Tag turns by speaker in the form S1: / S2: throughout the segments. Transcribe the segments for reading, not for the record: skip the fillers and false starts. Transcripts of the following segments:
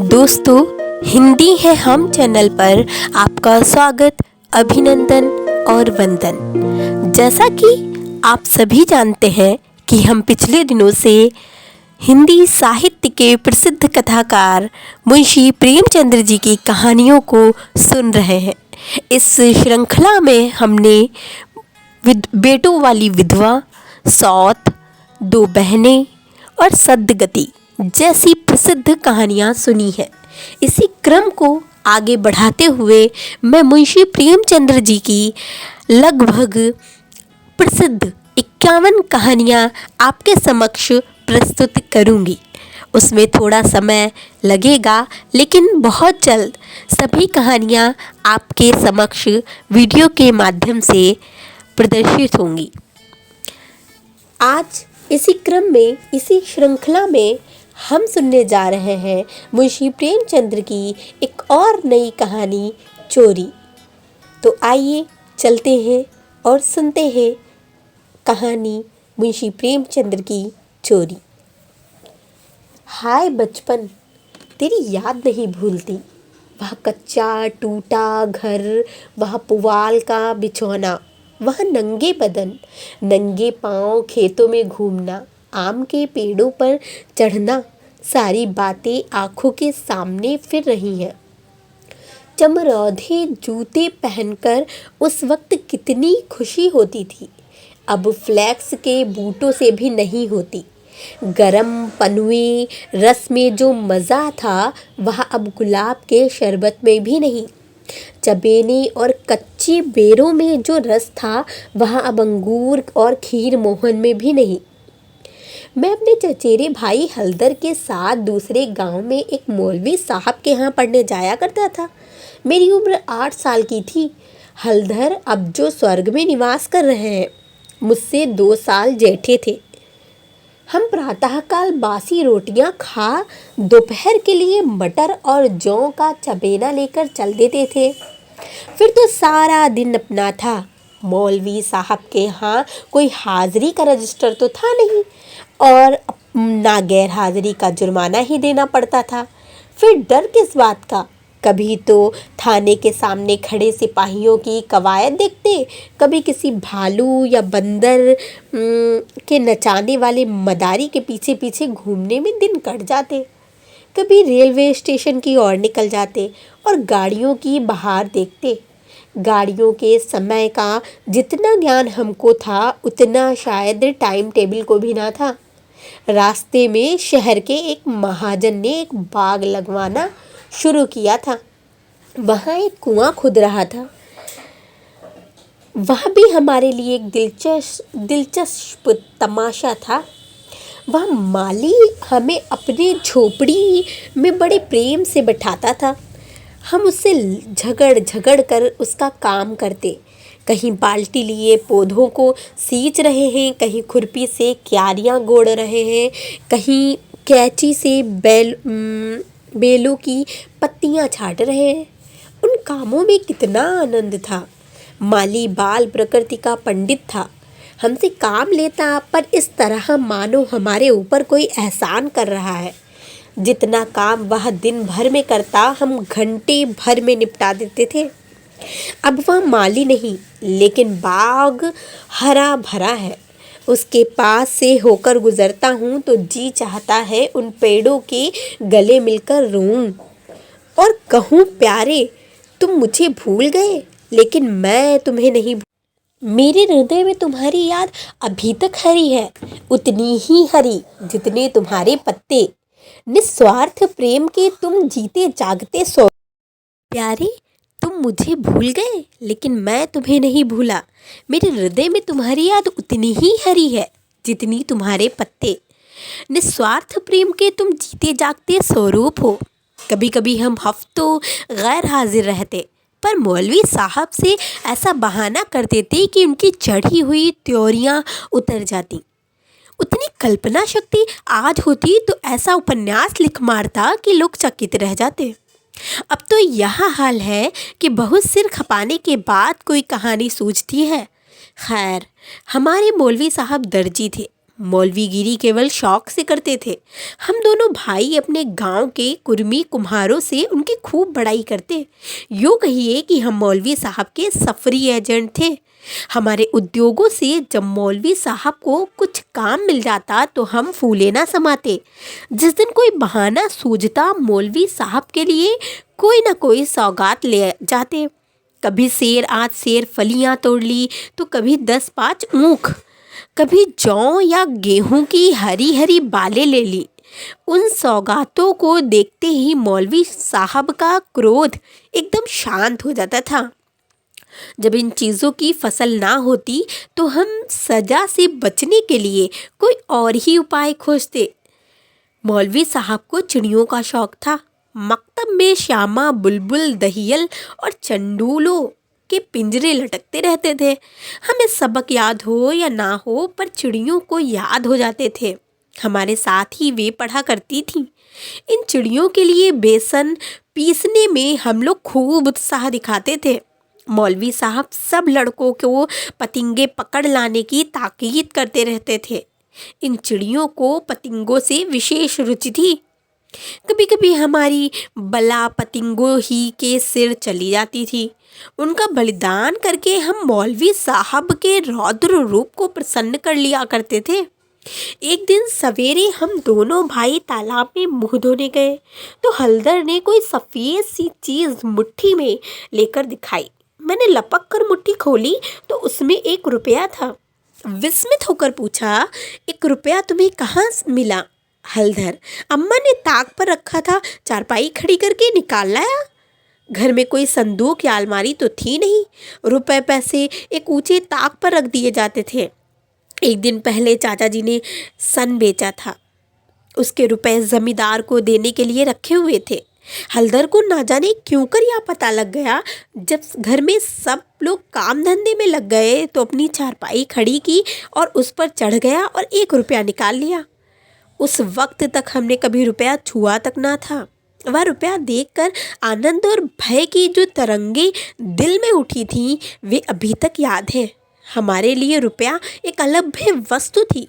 S1: दोस्तों, हिंदी है हम चैनल पर आपका स्वागत, अभिनंदन और वंदन। जैसा कि आप सभी जानते हैं कि हम पिछले दिनों से हिंदी साहित्य के प्रसिद्ध कथाकार मुंशी प्रेमचंद्र जी की कहानियों को सुन रहे हैं। इस श्रृंखला में हमने बेटों वाली विधवा, सौत, दो बहनें और सद्गति जैसी प्रसिद्ध कहानियाँ सुनी हैं। इसी क्रम को आगे बढ़ाते हुए मैं मुंशी प्रेमचंद्र जी की लगभग प्रसिद्ध 51 कहानियाँ आपके समक्ष प्रस्तुत करूँगी। उसमें थोड़ा समय लगेगा, लेकिन बहुत जल्द सभी कहानियाँ आपके समक्ष वीडियो के माध्यम से प्रदर्शित होंगी। आज इसी क्रम में, इसी श्रृंखला में हम सुनने जा रहे हैं मुंशी प्रेमचंद्र की एक और नई कहानी, चोरी। तो आइए चलते हैं और सुनते हैं कहानी मुंशी प्रेमचंद्र की चोरी। हाय बचपन, तेरी याद नहीं भूलती। वह कच्चा टूटा घर, वह पुआल का बिछौना, वह नंगे बदन, नंगे पांव खेतों में घूमना, आम के पेड़ों पर चढ़ना, सारी बातें आंखों के सामने फिर रही हैं। चमरौधे जूते पहनकर उस वक्त कितनी खुशी होती थी, अब फ्लैक्स के बूटों से भी नहीं होती। गरम पनवे रस में जो मज़ा था, वह अब गुलाब के शरबत में भी नहीं। चबेने और कच्ची बेरों में जो रस था, वह अब अंगूर और खीर मोहन में भी नहीं। मैं अपने चचेरे भाई हलदर के साथ दूसरे गांव में एक मौलवी साहब के यहाँ पढ़ने जाया करता था। मेरी उम्र 8 साल की थी। हलदर अब जो स्वर्ग में निवास कर रहे हैं, मुझसे 2 साल जेठे थे। हम प्रातःकाल बासी रोटियां खा दोपहर के लिए मटर और जौ का चबेना लेकर चल देते थे। फिर तो सारा दिन अपना था। मौलवी साहब के यहाँ कोई हाजिरी का रजिस्टर तो था नहीं, और ना गैर हाजिरी का जुर्माना ही देना पड़ता था। फिर डर किस बात का? कभी तो थाने के सामने खड़े सिपाहियों की कवायद देखते, कभी किसी भालू या बंदर के नचाने वाले मदारी के पीछे पीछे घूमने में दिन कट जाते, कभी रेलवे स्टेशन की ओर निकल जाते और गाड़ियों की बहार देखते। गाड़ियों के समय का जितना ज्ञान हमको था, उतना शायद टाइम टेबल को भी ना था। रास्ते में शहर के एक महाजन ने एक बाग लगवाना शुरू किया था। वहाँ एक कुआं खुद रहा था। वह भी हमारे लिए एक दिलचस्प तमाशा था। वह माली हमें अपने झोपड़ी में बड़े प्रेम से बैठाता था। हम उससे झगड़ कर उसका काम करते। कहीं बाल्टी लिए पौधों को सींच रहे हैं, कहीं खुरपी से क्यारियाँ गोड़ रहे हैं, कहीं कैंची से बेलों की पत्तियाँ छाट रहे हैं। उन कामों में कितना आनंद था। माली बाल प्रकृति का पंडित था। हमसे काम लेता, पर इस तरह मानो हमारे ऊपर कोई एहसान कर रहा है। जितना काम वह दिन भर में करता, हम घंटे भर में निपटा देते थे। अब वह माली नहीं, लेकिन बाग हरा भरा है। उसके पास से होकर गुजरता हूँ तो जी चाहता है उन पेड़ों के गले मिलकर रोऊं और कहूँ, प्यारे तुम मुझे भूल गए, लेकिन मैं तुम्हें नहीं। मेरे हृदय में तुम्हारी याद अभी तक हरी है, उतनी ही हरी जितने तुम्हारे पत्ते। निस्वार्थ प्रेम के तुम जीते जागते सो। प्यारे तुम मुझे भूल गए, लेकिन मैं तुम्हें नहीं भूला। मेरे हृदय में तुम्हारी याद उतनी ही हरी है जितनी तुम्हारे पत्ते। निस्वार्थ प्रेम के तुम जीते जागते स्वरूप हो। कभी कभी हम हफ्तों गैर हाजिर रहते, पर मौलवी साहब से ऐसा बहाना कर देते कि उनकी चढ़ी हुई त्योरियां उतर जाती। उतनी कल्पना शक्ति आज होती तो ऐसा उपन्यास लिख मारता कि लोग चकित रह जाते। अब तो यह हाल है कि बहुत सिर खपाने के बाद कोई कहानी सूझती है। खैर, हमारे मौलवी साहब दर्जी थे। मौलवीगिरी केवल शौक से करते थे। हम दोनों भाई अपने गांव के कुर्मी कुम्हारों से उनकी खूब बड़ाई करते। यूँ कहिए कि हम मौलवी साहब के सफरी एजेंट थे। हमारे उद्योगों से जब मौलवी साहब को कुछ काम मिल जाता तो हम फूले ना समाते। जिस दिन कोई बहाना सूझता मौलवी साहब के लिए कोई ना कोई सौगात ले जाते। कभी सेर आज सेर फलियां तोड़ ली तो कभी 10-5 ऊख, कभी जौ या गेहूं की हरी हरी बालें ले ली। उन सौगातों को देखते ही मौलवी साहब का क्रोध एकदम शांत हो जाता था। जब इन चीज़ों की फसल ना होती तो हम सजा से बचने के लिए कोई और ही उपाय खोजते। मौलवी साहब को चिड़ियों का शौक था। मकतब में श्यामा, बुलबुल, दहियल और चंडूलों के पिंजरे लटकते रहते थे। हमें सबक याद हो या ना हो पर चिड़ियों को याद हो जाते थे। हमारे साथ ही वे पढ़ा करती थीं। इन चिड़ियों के लिए बेसन पीसने में हम लोग खूब उत्साह दिखाते थे। मौलवी साहब सब लड़कों को पतंगे पकड़ लाने की ताकीद करते रहते थे। इन चिड़ियों को पतंगों से विशेष रुचि थी। कभी कभी हमारी बला पतंगों ही के सिर चली जाती थी। उनका बलिदान करके हम मौलवी साहब के रौद्र रूप को प्रसन्न कर लिया करते थे। एक दिन सवेरे हम दोनों भाई तालाब में मुंह धोने गए तो हल्दर ने कोई सफ़ेद सी चीज़ मुट्ठी में लेकर दिखाई। मैंने लपक कर मुट्ठी खोली तो उसमें 1 रुपया था। विस्मित होकर पूछा, 1 रुपया तुम्हें कहाँ मिला? हल्दर, अम्मा ने ताक पर रखा था, चारपाई खड़ी करके निकाल लाया। घर में कोई संदूक या अलमारी तो थी नहीं। रुपए पैसे एक ऊंचे ताक पर रख दिए जाते थे। एक दिन पहले चाचा जी ने सन बेचा था। उसके रुपए जमींदार को देने के लिए रखे हुए थे। हल्दर को ना जाने क्यों कर यह पता लग गया। जब घर में सब लोग काम धंधे में लग गए तो अपनी चारपाई खड़ी की और उस पर चढ़ गया और 1 रुपया निकाल लिया। उस वक्त तक हमने कभी रुपया छुआ तक ना था। वह रुपया देखकर आनंद और भय की जो तरंगे दिल में उठी थीं वे अभी तक याद है। हमारे लिए रुपया एक अलभ्य वस्तु थी।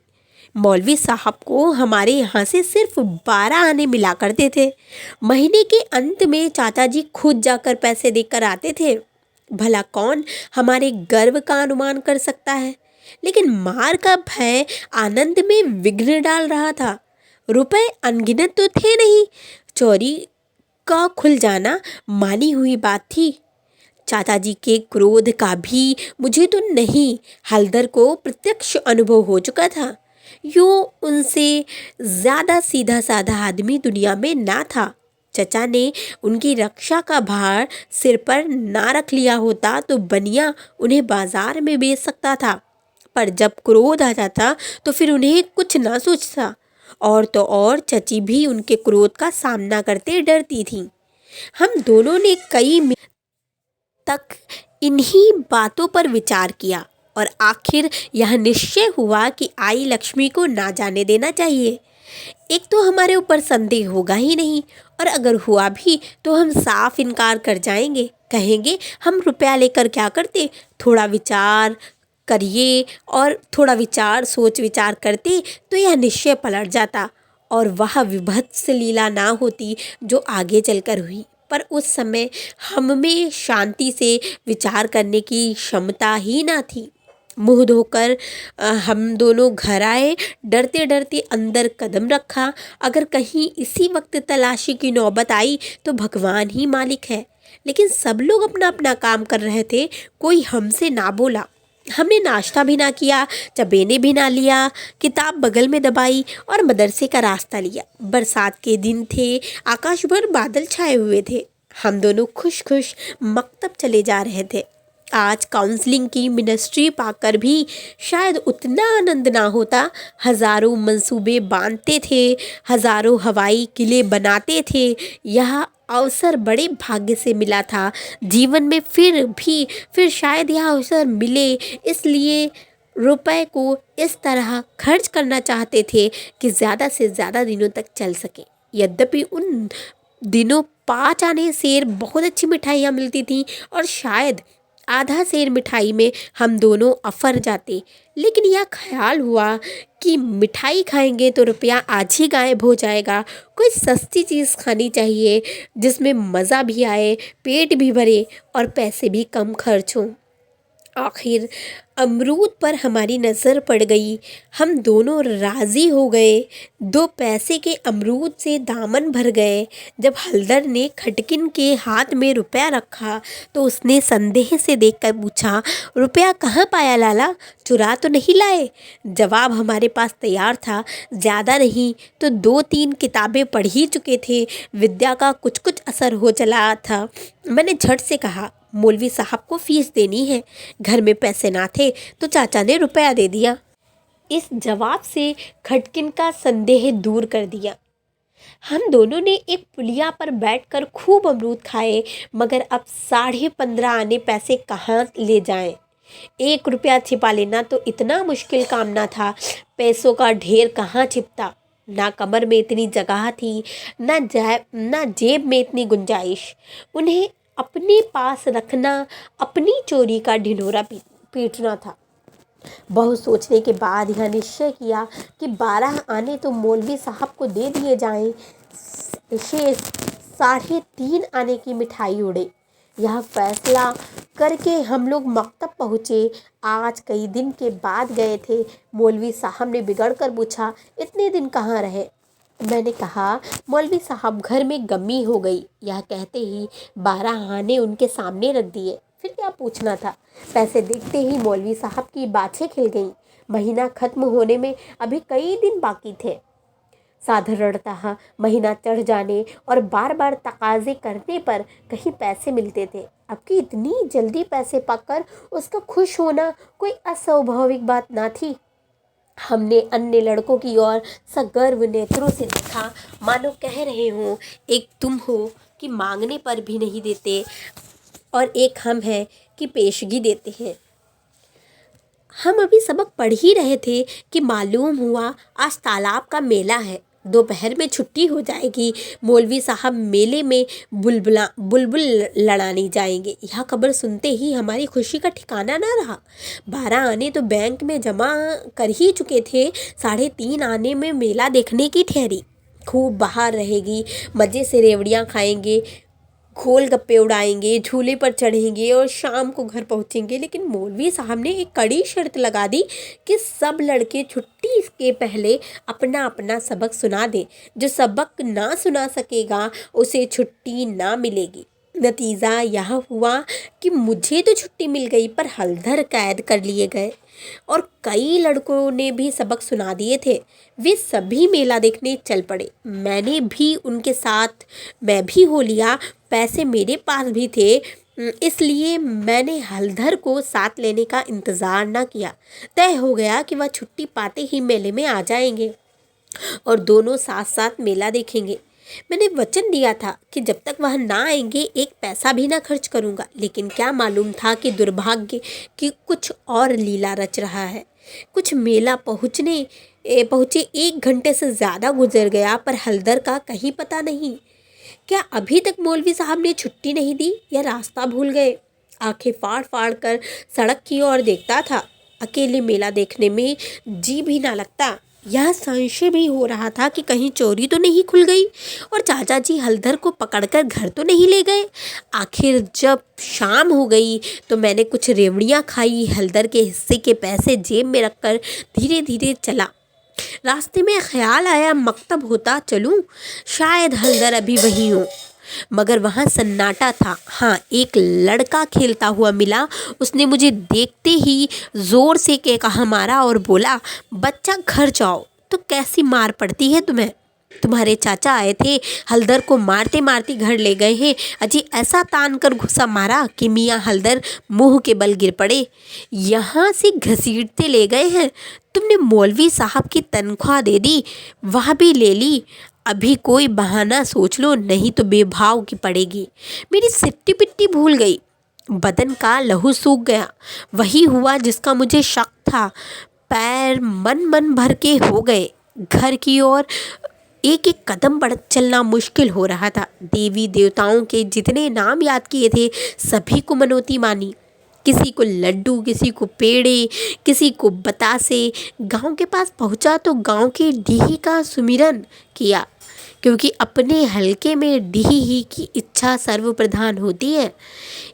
S1: मौलवी साहब को हमारे यहाँ से सिर्फ 12 आने मिला करते थे। महीने के अंत में चाचा जी खुद जाकर पैसे देकर आते थे। भला कौन हमारे गर्व का अनुमान कर सकता है, लेकिन मार का भय आनंद में विघ्न डाल रहा था। रुपए अनगिनत तो थे नहीं, चोरी का खुल जाना मानी हुई बात थी। चाचा जी के क्रोध का भी मुझे तो नहीं, हल्दर को प्रत्यक्ष अनुभव हो चुका था। यूँ उनसे ज़्यादा सीधा साधा आदमी दुनिया में ना था। चचा ने उनकी रक्षा का भार सिर पर ना रख लिया होता तो बनिया उन्हें बाजार में बेच सकता था, पर जब क्रोध आ जाता तो फिर उन्हें कुछ ना सूझता। और तो और चची भी उनके क्रोध का सामना करते डरती थीं। हम दोनों ने कई मिनट तक इन्हीं बातों पर विचार किया और आखिर यह निश्चय हुआ कि आई लक्ष्मी को ना जाने देना चाहिए। एक तो हमारे ऊपर संदेह होगा ही नहीं, और अगर हुआ भी तो हम साफ इनकार कर जाएंगे। कहेंगे हम रुपया लेकर क्या करते, थोड़ा विचार करिए, और थोड़ा विचार सोच विचार करते तो यह निश्चय पलट जाता और वह विभत्स लीला ना होती जो आगे चलकर हुई। पर उस समय हम में शांति से विचार करने की क्षमता ही ना थी। मुँह धोकर हम दोनों घर आए। डरते डरते अंदर कदम रखा। अगर कहीं इसी वक्त तलाशी की नौबत आई तो भगवान ही मालिक है। लेकिन सब लोग अपना अपना काम कर रहे थे, कोई हमसे ना बोला। हमने नाश्ता भी ना किया, चबेने भी ना लिया, किताब बगल में दबाई और मदरसे का रास्ता लिया। बरसात के दिन थे, आकाश भर बादल छाए हुए थे। हम दोनों खुश खुश मकतब चले जा रहे थे। आज काउंसलिंग की मिनिस्ट्री पाकर भी शायद उतना आनंद ना होता। हज़ारों मंसूबे बांधते थे, हज़ारों हवाई किले बनाते थे। यह अवसर बड़े भाग्य से मिला था जीवन में, फिर शायद यह अवसर मिले, इसलिए रुपए को इस तरह खर्च करना चाहते थे कि ज़्यादा से ज़्यादा दिनों तक चल सके। यद्यपि उन दिनों 5 आने सेर बहुत अच्छी मिठाइयाँ मिलती थीं और शायद आधा सेर मिठाई में हम दोनों अफर जाते, लेकिन यह ख्याल हुआ कि मिठाई खाएंगे तो रुपया आज ही गायब हो जाएगा। कोई सस्ती चीज़ खानी चाहिए जिसमें मज़ा भी आए, पेट भी भरे और पैसे भी कम खर्च हों। आखिर अमरूद पर हमारी नज़र पड़ गई। हम दोनों राज़ी हो गए। 2 पैसे के अमरूद से दामन भर गए। जब हल्दर ने खटकिन के हाथ में रुपया रखा तो उसने संदेह से देखकर पूछा, रुपया कहाँ पाया लाला, चुरा तो नहीं लाए? जवाब हमारे पास तैयार था। ज़्यादा नहीं तो 2-3 किताबें पढ़ ही चुके थे। विद्या का कुछ कुछ असर हो चला था। मैंने झट से कहा, मौलवी साहब को फीस देनी है। घर में पैसे ना थे तो चाचा ने रुपया दे दिया। इस जवाब से खटकिन का संदेह दूर कर दिया। हम दोनों ने एक पुलिया पर बैठकर खूब अमरूद खाए, मगर अब 15.5 आने पैसे कहाँ ले जाएं? 1 रुपया छिपा लेना तो इतना मुश्किल काम ना था। पैसों का ढेर कहाँ छिपता? ना कमर में इतनी जगह थी, ना जेब में इतनी गुंजाइश। उन्हें अपने पास रखना अपनी चोरी का ढिंढोरा पीटना था। बहुत सोचने के बाद यह निश्चय किया कि 12 आने तो मौलवी साहब को दे दिए जाएं। शेष 3.5 आने की मिठाई उड़े। यह फैसला करके हम लोग मकतब पहुँचे। आज कई दिन के बाद गए थे। मौलवी साहब ने बिगड़ कर पूछा, इतने दिन कहाँ रहे? मैंने कहा, मौलवी साहब घर में गमी हो गई। यह कहते ही 12 आने उनके सामने रख दिए। फिर क्या पूछना था? पैसे देखते ही मौलवी साहब की बाछें खिल गईं। महीना खत्म होने में अभी कई दिन बाकी थे। साधारणतः महीना चढ़ जाने और बार बार तकाजे करने पर कहीं पैसे मिलते थे। अब की इतनी जल्दी पैसे पाकर उसका खुश होना कोई अस्वाभाविक बात ना थी। हमने अन्य लड़कों की ओर सगर्व नेत्रों से देखा, मानो कह रहे हों, एक तुम हो कि मांगने पर भी नहीं देते और एक हम हैं कि पेशगी देते हैं। हम अभी सबक पढ़ ही रहे थे कि मालूम हुआ आज तालाब का मेला है। दोपहर में छुट्टी हो जाएगी। मौलवी साहब मेले में बुलबुल लड़ाने जाएंगे। यह खबर सुनते ही हमारी खुशी का ठिकाना ना रहा। 12 आने तो बैंक में जमा कर ही चुके थे। 3.5 आने में मेला देखने की ठहरी। खूब बाहर रहेगी, मज़े से रेवड़ियाँ खाएंगे, गोल गप्पे उड़ाएंगे, झूले पर चढ़ेंगे और शाम को घर पहुंचेंगे। लेकिन मौलवी साहब ने एक कड़ी शर्त लगा दी कि सब लड़के छुट्टी के पहले अपना अपना सबक सुना दें। जो सबक ना सुना सकेगा उसे छुट्टी ना मिलेगी। नतीजा यह हुआ कि मुझे तो छुट्टी मिल गई, पर हल्दर कैद कर लिए गए और कई लड़कों ने भी सबक सुना दिए थे। वे सभी मेला देखने चल पड़े। मैंने भी उनके साथ मैं भी हो लिया। पैसे मेरे पास भी थे, इसलिए मैंने हल्दर को साथ लेने का इंतज़ार न किया। तय हो गया कि वह छुट्टी पाते ही मेले में आ जाएंगे और दोनों साथ साथ मेला देखेंगे। मैंने वचन दिया था कि जब तक वह ना आएंगे 1 पैसा भी ना खर्च करूंगा। लेकिन क्या मालूम था कि दुर्भाग्य की कुछ और लीला रच रहा है। कुछ मेला पहुँचे 1 घंटे से ज़्यादा गुजर गया, पर हल्दर का कहीं पता नहीं। क्या अभी तक मौलवी साहब ने छुट्टी नहीं दी या रास्ता भूल गए? आंखें फाड़ फाड़ कर सड़क की ओर देखता था। अकेले मेला देखने में जी भी ना लगता। यह संशय भी हो रहा था कि कहीं चोरी तो नहीं खुल गई और चाचा जी हल्दर को पकड़कर घर तो नहीं ले गए। आखिर जब शाम हो गई तो मैंने कुछ रेवड़ियाँ खाई। हल्दर के हिस्से के पैसे जेब में रखकर धीरे धीरे चला। रास्ते में ख्याल आया मकतब होता चलूं, शायद हल्दर अभी वहीं हो, मगर वहाँ सन्नाटा था। हाँ, एक लड़का खेलता हुआ मिला। उसने मुझे देखते ही ज़ोर से कहा मारा और बोला, बच्चा घर जाओ। तो कैसी मार पड़ती है तुम्हें? तुम्हारे चाचा आए थे, हल्दर को मारते मारते घर ले गए हैं। अजी ऐसा तान कर घुसा मारा कि मियाँ हल्दर मुंह के बल गिर पड़े। यहाँ से घसीटते ले गए हैं। तुमने मौलवी साहब की तनख्वाह दे दी, वह भी ले ली। अभी कोई बहाना सोच लो, नहीं तो बेभाव की पड़ेगी। मेरी सिट्टी पिट्टी भूल गई। बदन का लहू सूख गया। वही हुआ जिसका मुझे शक था। पैर मन भर के हो गए। घर की ओर एक एक कदम बढ़ चलना मुश्किल हो रहा था। देवी देवताओं के जितने नाम याद किए थे सभी को मनौती मानी। किसी को लड्डू, किसी को पेड़े, किसी को बतासे। गांव के पास पहुंचा तो गांव के डीही का सुमिरन किया, क्योंकि अपने हलके में डीही ही की इच्छा सर्वप्रधान होती है।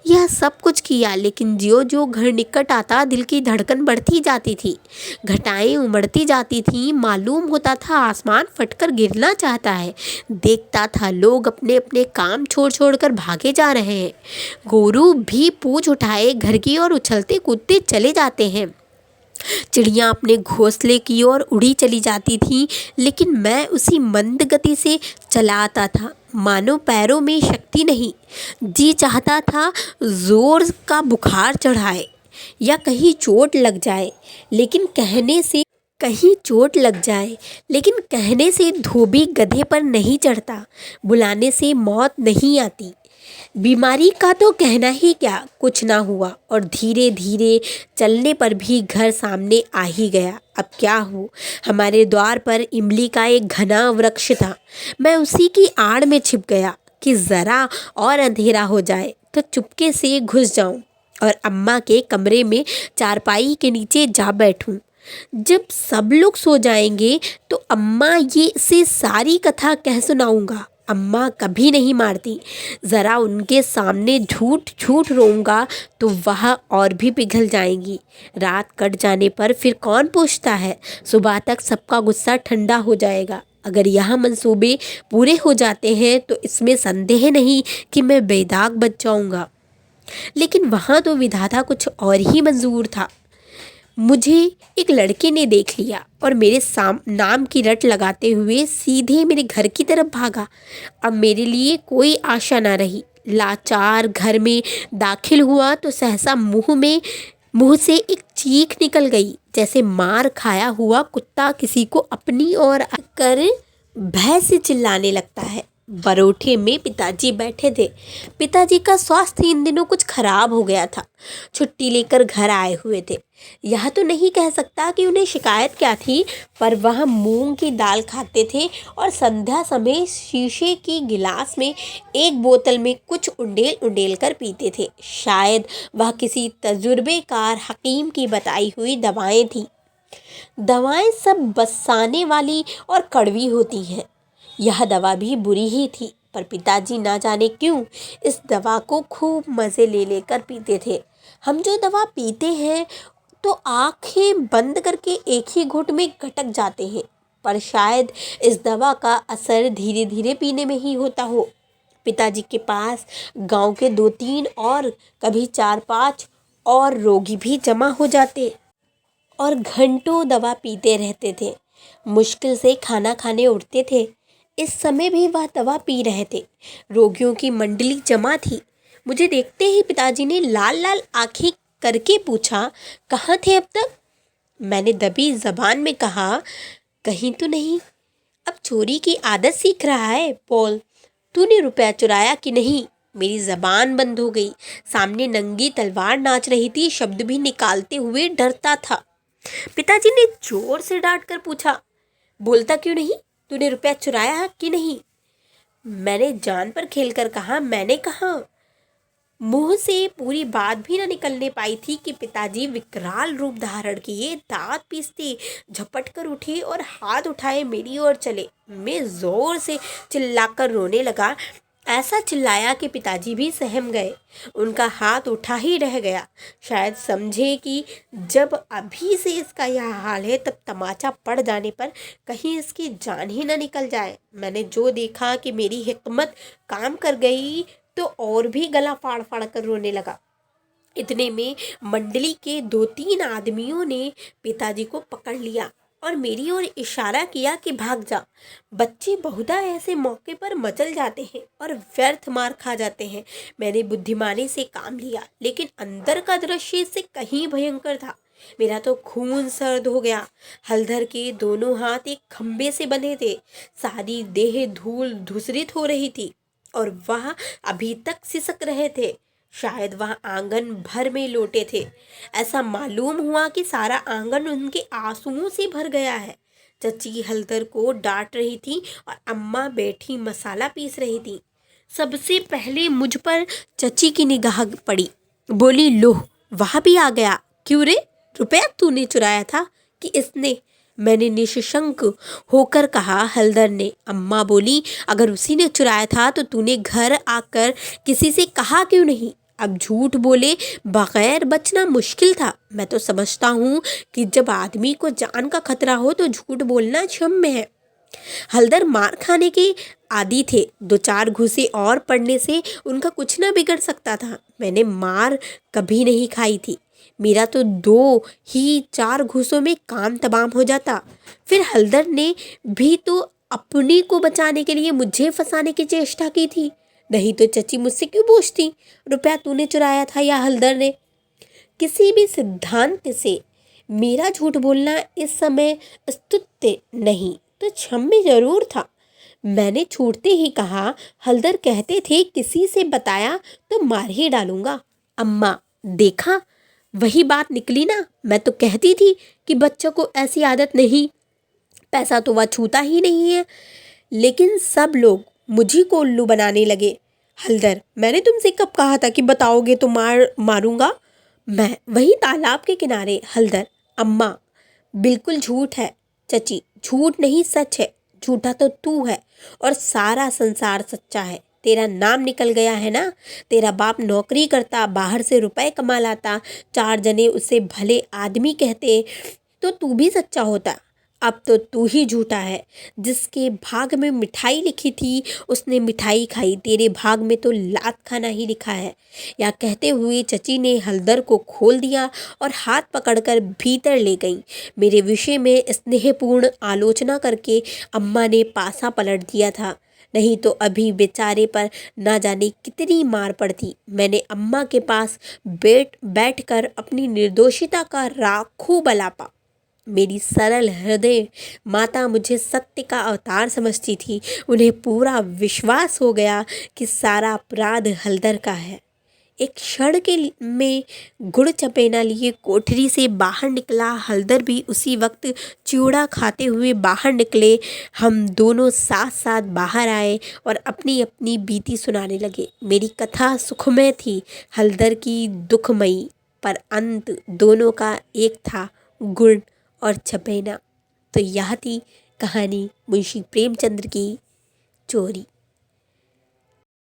S1: यह सब कुछ किया, लेकिन ज्यों ज्यों घर निकट आता दिल की धड़कन बढ़ती जाती थी, घटाएं उमड़ती जाती थीं। मालूम होता था आसमान फटकर गिरना चाहता है। देखता था लोग अपने अपने काम छोड़ छोड़ कर भागे जा रहे हैं। गोरू भी पूंछ उठाए घर की ओर उछलते कूदते चले जाते हैं। चिड़ियाँ अपने घोंसले की ओर उड़ी चली जाती थीं, लेकिन मैं उसी मंद गति से चला आता था, मानो पैरों में शक्ति नहीं। जी चाहता था जोर का बुखार चढ़ाए या कहीं कहने से धोबी गधे पर नहीं चढ़ता, बुलाने से मौत नहीं आती। बीमारी का तो कहना ही क्या, कुछ ना हुआ और धीरे धीरे चलने पर भी घर सामने आ ही गया। अब क्या हो, हमारे द्वार पर इमली का एक घना वृक्ष था। मैं उसी की आड़ में छिप गया कि ज़रा और अंधेरा हो जाए तो चुपके से घुस जाऊं और अम्मा के कमरे में चारपाई के नीचे जा बैठूं। जब सब लोग सो जाएंगे तो अम्मा ये से सारी कथा कह सुनाऊंगा। अम्मा कभी नहीं मारती, ज़रा उनके सामने झूठ झूठ रोऊंगा तो वह और भी पिघल जाएंगी। रात कट जाने पर फिर कौन पूछता है, सुबह तक सबका गुस्सा ठंडा हो जाएगा। अगर यह मंसूबे पूरे हो जाते हैं तो इसमें संदेह नहीं कि मैं बेदाग बच जाऊंगा। लेकिन वहाँ तो विधाता कुछ और ही मंजूर था। मुझे एक लड़के ने देख लिया और मेरे नाम की रट लगाते हुए सीधे मेरे घर की तरफ भागा। अब मेरे लिए कोई आशा न रही। लाचार घर में दाखिल हुआ तो सहसा मुंह से एक चीख निकल गई, जैसे मार खाया हुआ कुत्ता किसी को अपनी ओर आकर भय से चिल्लाने लगता है। बरोठे में पिताजी बैठे थे। पिताजी का स्वास्थ्य इन दिनों कुछ खराब हो गया था। छुट्टी लेकर घर आए हुए थे। यह तो नहीं कह सकता कि उन्हें शिकायत क्या थी, पर वह मूंग की दाल खाते थे और संध्या समय शीशे की गिलास में एक बोतल में कुछ उंडेल उंडेल कर पीते थे। शायद वह किसी तजुर्बेकार हकीम की बताई हुई दवाएं थीं। दवाएं सब बसाने वाली और कड़वी होती हैं। यह दवा भी बुरी ही थी, पर पिताजी ना जाने क्यों इस दवा को खूब मज़े ले लेकर पीते थे। हम जो दवा पीते हैं तो आंखें बंद करके एक ही घूंट में गटक जाते हैं, पर शायद इस दवा का असर धीरे धीरे पीने में ही होता हो। पिताजी के पास गांव के 2-3 और कभी 4-5 और रोगी भी जमा हो जाते और घंटों दवा पीते रहते थे। मुश्किल से खाना खाने उठते थे। इस समय भी वह दवा पी रहे थे। रोगियों की मंडली जमा थी। मुझे देखते ही पिताजी ने लाल लाल आंखें करके पूछा, कहाँ थे अब तक? मैंने दबी जबान में कहा, कहीं तो नहीं। अब चोरी की आदत सीख रहा है। बोल, तूने रुपया चुराया कि नहीं? मेरी जबान बंद हो गई। सामने नंगी तलवार नाच रही थी। शब्द भी निकालते हुए डरता था। पिताजी ने जोर से डांट कर पूछा, बोलता क्यों नहीं? तूने रुपया चुराया कि नहीं? मैंने जान पर खेलकर कहा, मैंने कहा। मुंह से पूरी बात भी न निकलने पाई थी कि पिताजी विकराल रूप धारण किए, दांत पीसते झपट कर उठे और हाथ उठाए मेरी ओर चले। मैं जोर से चिल्लाकर रोने लगा। ऐसा चिल्लाया कि पिताजी भी सहम गए। उनका हाथ उठा ही रह गया। शायद समझे कि जब अभी से इसका यह हाल है तब तमाचा पड़ जाने पर कहीं इसकी जान ही न निकल जाए। मैंने जो देखा कि मेरी हिकमत काम कर गई तो और भी गला फाड़ फाड़ कर रोने लगा। इतने में मंडली के 2-3 आदमियों ने पिताजी को पकड़ लिया और मेरी ओर इशारा किया कि भाग जा। बच्चे बहुधा ऐसे मौके पर मचल जाते हैं और व्यर्थ मार खा जाते हैं। मैंने बुद्धिमानी से काम लिया, लेकिन अंदर का दृश्य इससे कहीं भयंकर था। मेरा तो खून सर्द हो गया। हलधर के दोनों हाथ एक खंबे से बंधे थे। सारी देह धूल धूसरित हो रही थी और वह अभी तक सिसक रहे थे। शायद वह आंगन भर में लोटे थे। ऐसा मालूम हुआ कि सारा आंगन उनके आंसुओं से भर गया है। चची हलधर को डांट रही थी और अम्मा बैठी मसाला पीस रही थी। सबसे पहले मुझ पर चची की निगाह पड़ी। बोली, लो वहाँ भी आ गया। क्यों रे, रुपया तूने चुराया था कि इसने? मैंने निशंक होकर कहा। हल्दर ने। अम्मा बोली, अगर उसी ने चुराया था तो तूने घर आकर किसी से कहा क्यों नहीं? अब झूठ बोले बगैर बचना मुश्किल था। मैं तो समझता हूँ कि जब आदमी को जान का खतरा हो तो झूठ बोलना क्षम्य है। हल्दर मार खाने के आदी थे। 2-4 घूंसे और पड़ने से उनका कुछ ना बिगड़ सकता था। मैंने मार कभी नहीं खाई थी। मेरा तो 2 ही 4 घूंसों में काम तमाम हो जाता। फिर हल्दर ने भी तो अपनी को बचाने के लिए मुझे फंसाने की चेष्टा की थी। नहीं तो चची मुझसे क्यों पूछती, रुपया तूने चुराया था या हल्दर ने? किसी भी सिद्धांत से मेरा झूठ बोलना इस समय स्तुत्य नहीं तो क्षम्य जरूर था। मैंने छूटते ही कहा, हल्दर कहते थे किसी से बताया तो मार ही डालूंगा। अम्मा, देखा, वही बात निकली ना। मैं तो कहती थी कि बच्चों को ऐसी आदत नहीं, पैसा तो वह छूता ही नहीं है। लेकिन सब लोग मुझी को उल्लू बनाने लगे। हल्दर, मैंने तुमसे कब कहा था कि बताओगे तो मारूंगा? मैं वही तालाब के किनारे। हल्दर, अम्मा, बिल्कुल झूठ है चची, झूठ नहीं सच है। झूठा तो तू है और सारा संसार सच्चा है। तेरा नाम निकल गया है ना। तेरा बाप नौकरी करता, बाहर से रुपए कमा लाता, 4 जने उसे भले आदमी कहते तो तू भी सच्चा होता। अब तो तू ही झूठा है। जिसके भाग में मिठाई लिखी थी उसने मिठाई खाई, तेरे भाग में तो लात खाना ही लिखा है। या कहते हुए चची ने हल्दर को खोल दिया और हाथ पकड़कर भीतर ले गई। मेरे विषय में स्नेहपूर्ण आलोचना करके अम्मा ने पासा पलट दिया था, नहीं तो अभी बेचारे पर ना जाने कितनी मार पड़ती। मैंने अम्मा के पास बैठकर अपनी निर्दोषिता का खूब अलापा। मेरी सरल हृदय माता मुझे सत्य का अवतार समझती थी। उन्हें पूरा विश्वास हो गया कि सारा अपराध हल्दर का है। एक क्षण में गुड़ चपेना लिए कोठरी से बाहर निकला। हल्दर भी उसी वक्त चिवड़ा खाते हुए बाहर निकले। हम दोनों साथ साथ बाहर आए और अपनी अपनी बीती सुनाने लगे। मेरी कथा सुखमय थी, हल्दर की दुखमयी, पर अंत दोनों का एक था, गुड़ और चपेना। तो यह थी कहानी मुंशी प्रेमचंद्र की चोरी।